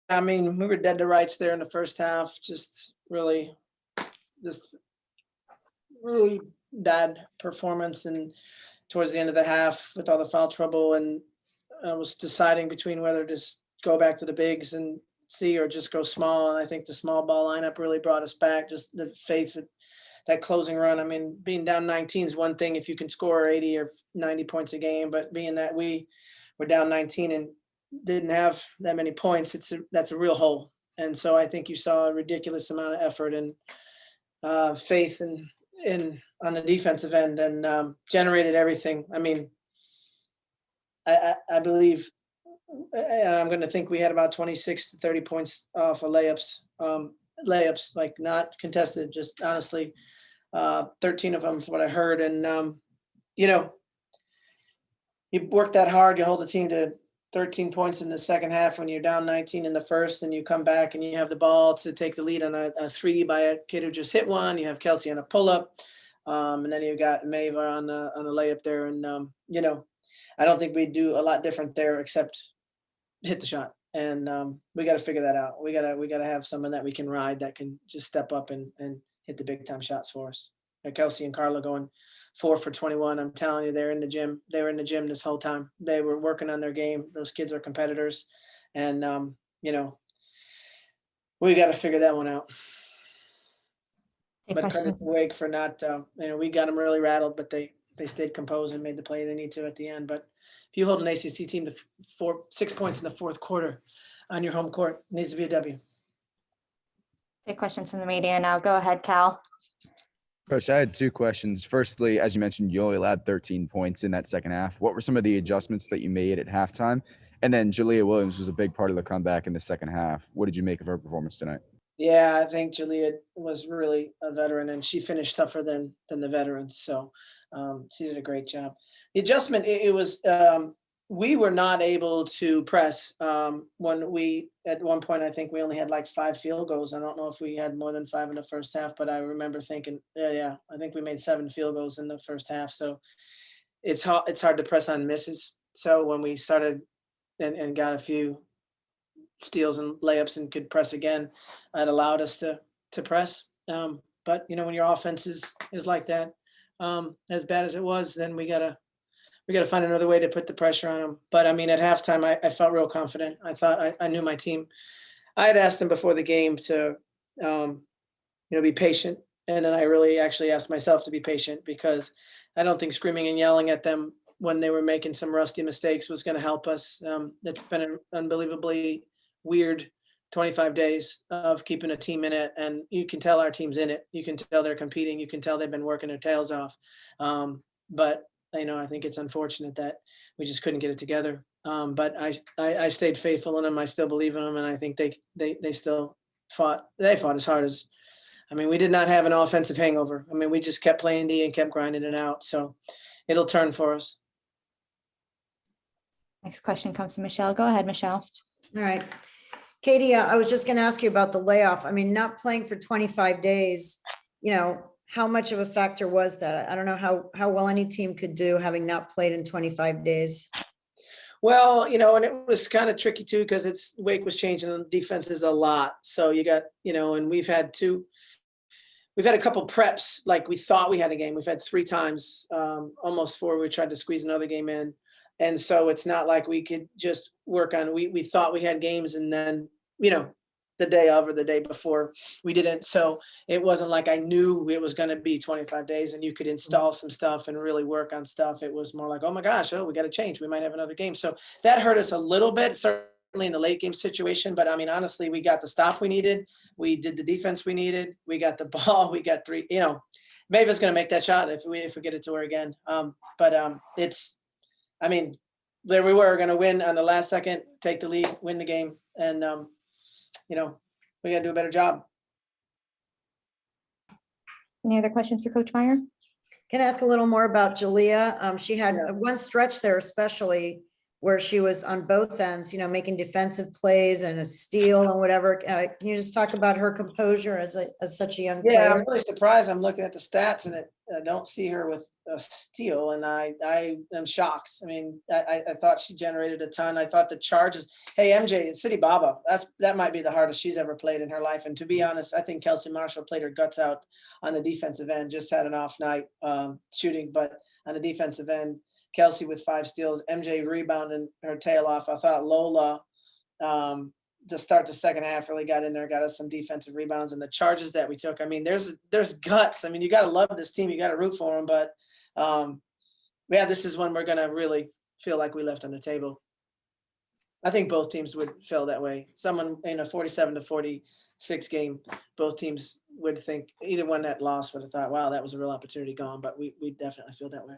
I mean, we were dead to rights there in the first half, just really bad performance, and towards the end of the half with all the foul trouble, and I was deciding between whether to just go back to the bigs and see or just go small, and I think the small ball lineup really brought us back, just the faith that closing run. I mean, being down 19 is one thing if you can score 80 or 90 points a game, but being that we were down 19 and didn't have that many points, that's a real hole. And so I think you saw a ridiculous amount of effort and faith in on the defensive end, and generated everything. I mean, I believe I'm going to think we had about 26 to 30 points off of layups, like not contested, just honestly, 13 of them is what I heard. And, you know, you work that hard, you hold the team to 13 points in the second half when you're down 19 in the first, and you come back and you have the ball to take the lead on a three by a kid who just hit one. You have Kelsey on a pull up. And then you got Meier on the layup there. And, you know, I don't think we do a lot different there except hit the shot. And we got to figure that out. We gotta have someone that we can ride that can just step up and hit the big time shots for us. Like Kelsey and Carla going 4 for 21. I'm telling you, they're in the gym. They were in the gym this whole time. They were working on their game. Those kids are competitors, and you know, we got to figure that one out. But credit to Wake for not, you know, we got them really rattled, but they stayed composed and made the play they need to at the end. But if you hold an ACC team to 6 points in the fourth quarter on your home court, it needs to be a W. Take questions from the media now. Go ahead, Cal. Coach, I had 2 questions. Firstly, as you mentioned, you only allowed 13 points in that second half. What were some of the adjustments that you made at halftime? And then Jalea Williams was a big part of the comeback in the second half. What did you make of her performance tonight? Yeah, I think Jalea was really a veteran, and she finished tougher than the veterans. So she did a great job. The adjustment, it was we were not able to press when we, at one point, I think we only had like 5 field goals. I don't know if we had more than 5 in the first half, but I remember thinking, yeah, I think we made 7 field goals in the first half. So it's hard to press on misses. So when we started and got a few steals and layups and could press again, it allowed us to press. But you know, when your offense is like that, as bad as it was, then we gotta find another way to put the pressure on them. But I mean, at halftime, I felt real confident. I thought I knew my team. I had asked them before the game to, you know, be patient, and then I really actually asked myself to be patient, because I don't think screaming and yelling at them when they were making some rusty mistakes was going to help us. It's been an unbelievably weird 25 days of keeping a team in it, and you can tell our team's in it. You can tell they're competing. You can tell they've been working their tails off. But you know, I think it's unfortunate that we just couldn't get it together. But I stayed faithful in them. I still believe in them, and I think they still fought. They fought as hard as. I mean, we did not have an offensive hangover. I mean, we just kept playing D and kept grinding it out. So it'll turn for us. Next question comes to Michelle. Go ahead, Michelle. All right. Katie, I was just going to ask you about the layoff. I mean, not playing for 25 days, you know, how much of a factor was that? I don't know how well any team could do having not played in 25 days. Well, you know, and it was kind of tricky too, because Wake was changing the defenses a lot. So you got, you know, and we've had a couple preps, like we thought we had a game. We've had 3 times, almost 4. We tried to squeeze another game in. And so it's not like we could just work on, we thought we had games, and then, you know, the day of or the day before we didn't. So it wasn't like I knew it was going to be 25 days and you could install some stuff and really work on stuff. It was more like, oh my gosh, we got to change. We might have another game. So that hurt us a little bit, certainly in the late game situation. But I mean, honestly, we got the stop we needed. We did the defense we needed. We got the ball. We got 3, you know, Mavis going to make that shot if we get it to her again. I mean, there we were going to win on the last second, take the lead, win the game. And, you know, we got to do a better job. Any other questions for Coach Meier? Can I ask a little more about Jalea? She had one stretch there, especially where she was on both ends, you know, making defensive plays and a steal and whatever. Can you just talk about her composure as such a young player? Yeah, I'm really surprised. I'm looking at the stats and I don't see her with a steal, and I am shocked. I mean, I thought she generated a ton. I thought the charges. Hey, MJ, City Baba, that might be the hardest she's ever played in her life. And to be honest, I think Kelsey Marshall played her guts out on the defensive end. Just had an off night shooting, but on the defensive end, Kelsey with 5 steals, MJ rebounding her tail off. I thought Lola to start the second half really got in there, got us some defensive rebounds, and the charges that we took. I mean, there's guts. I mean, you got to love this team. You got to root for them. But yeah, this is when we're going to really feel like we left on the table. I think both teams would feel that way. Someone in a 47-46 game, both teams would think either one that lost would have thought, wow, that was a real opportunity gone. But we definitely feel that way.